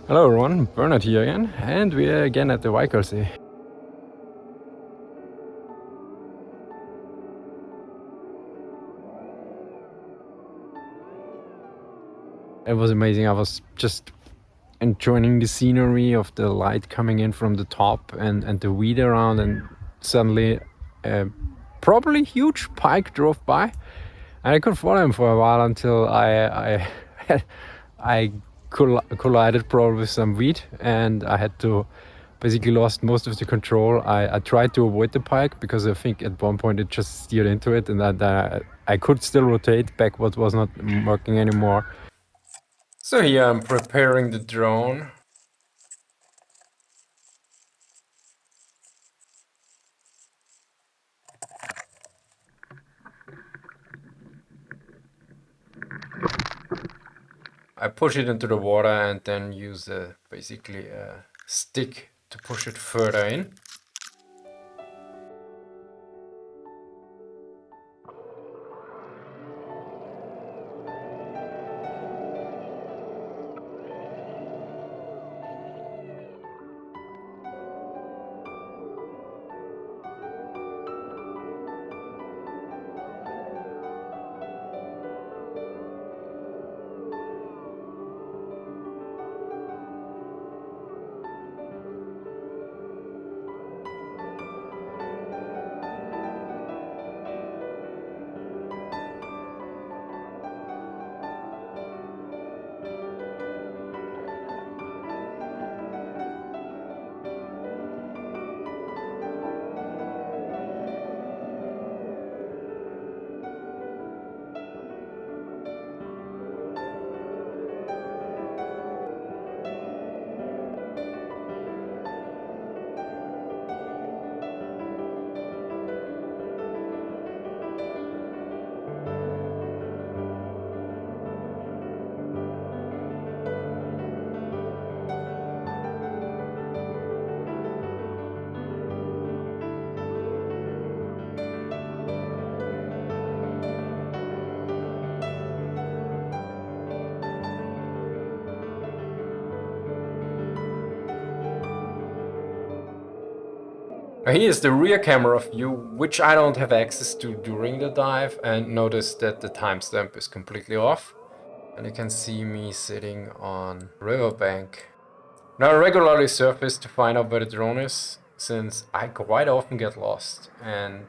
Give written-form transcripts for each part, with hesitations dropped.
Hello everyone, Bernard here again, and we're again at the Weichelsee. It was amazing. I was just enjoying the scenery of the light coming in from the top and the weed around, and suddenly a probably huge pike drove by, and I could follow him for a while until I collided probably with some weed, and I had to basically lost most of the control. I tried to avoid the pike because I think at one point it just steered into it, and I could still rotate back, but was not working anymore. So here I'm preparing the drone. I push it into the water and then use basically a stick to push it further in. Now here's the rear camera view, which I don't have access to during the dive, and notice that the timestamp is completely off. And you can see me sitting on riverbank. Now I regularly surface to find out where the drone is, since I quite often get lost, and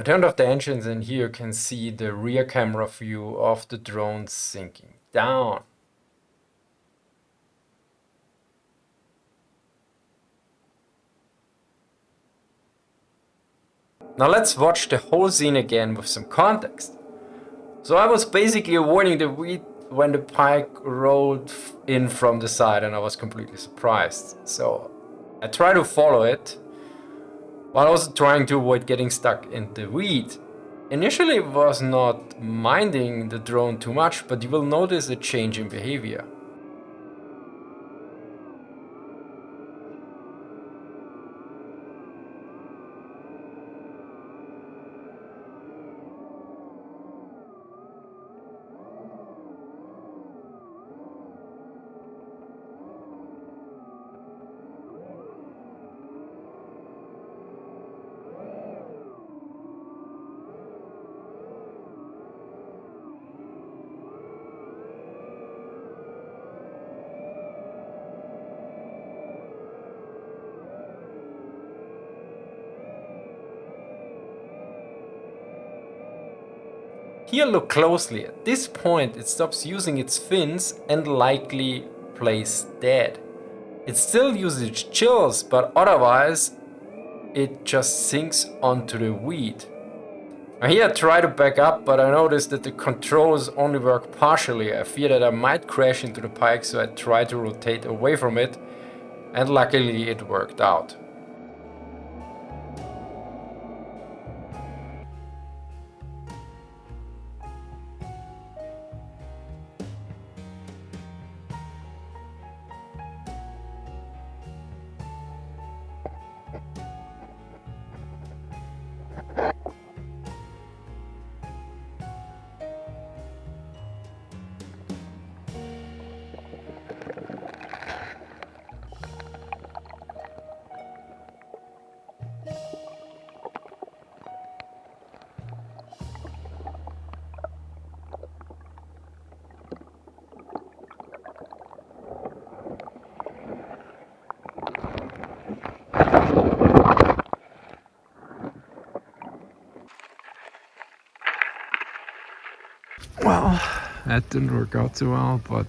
I turned off the engines, and here you can see the rear camera view of the drone sinking down. Now let's watch the whole scene again with some context. So I was basically avoiding the weed when the pike rolled in from the side, and I was completely surprised. So I tried to follow it, while also trying to avoid getting stuck in the weed. Initially I was not minding the drone too much, but you will notice a change in behavior. Here look closely. At this point it stops using its fins and likely plays dead. It still uses its gills, but otherwise it just sinks onto the weed. Now here I try to back up, but I noticed that the controls only work partially. I fear that I might crash into the pike, so I try to rotate away from it, and luckily it worked out. Well, that didn't work out so well, but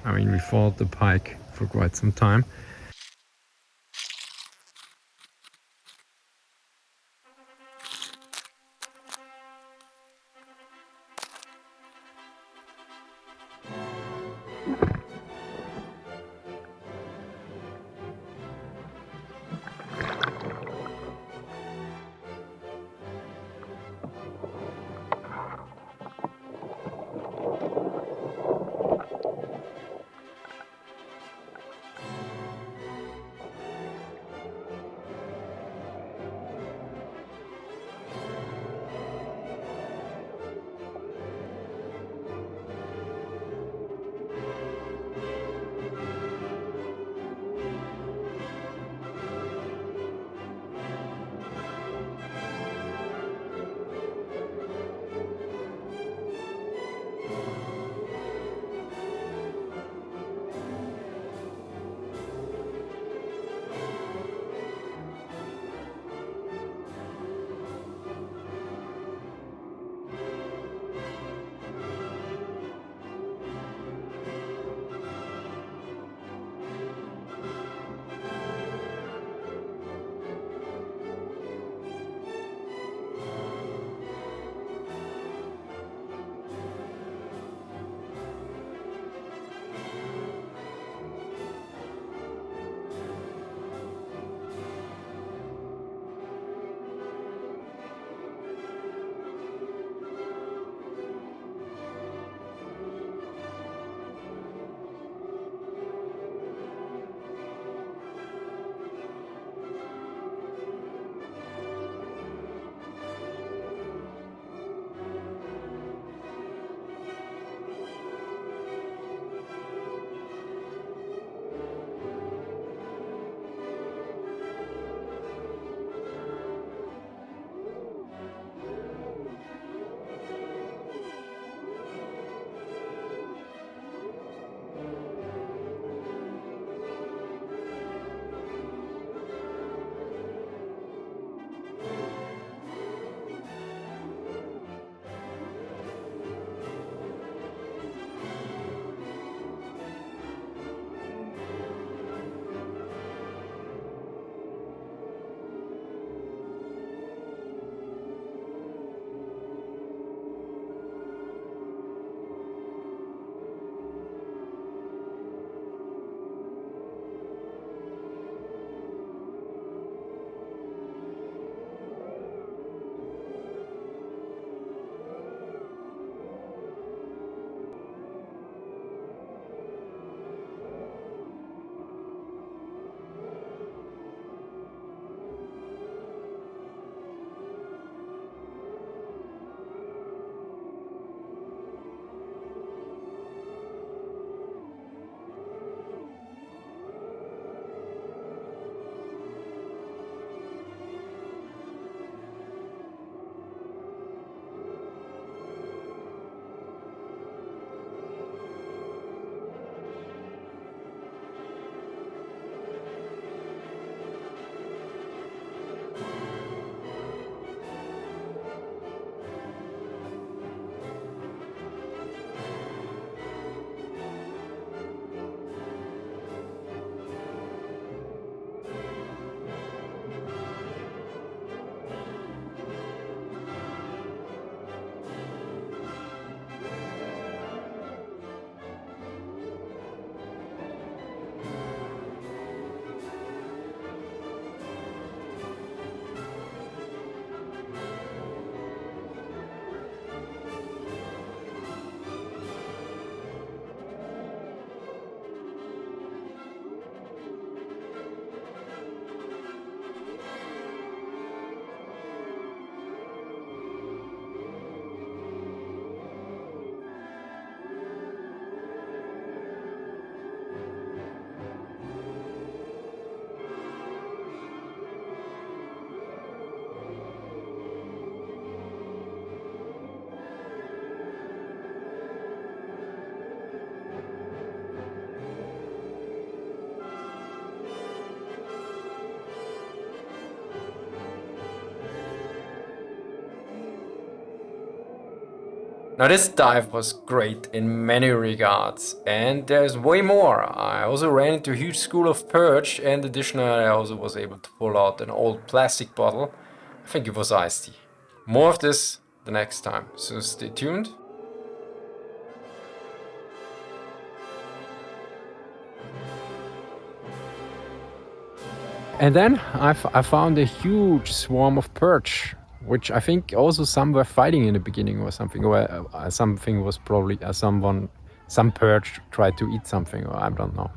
I mean, we followed the pike for quite some time. Now this dive was great in many regards, and there's way more. I also ran into a huge school of perch, and additionally I also was able to pull out an old plastic bottle. I think it was iced tea. More of this the next time, so stay tuned. And then I found a huge swarm of perch, which I think also some were fighting in the beginning or something, or something was probably some perch tried to eat something, or I don't know.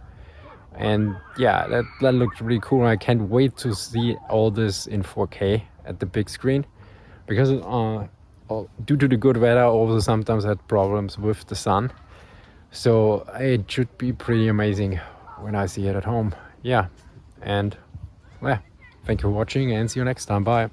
And yeah, that looked really cool. I can't wait to see all this in 4K at the big screen, because due to the good weather, also sometimes had problems with the sun. So it should be pretty amazing when I see it at home. Yeah, and yeah, thank you for watching and see you next time. Bye.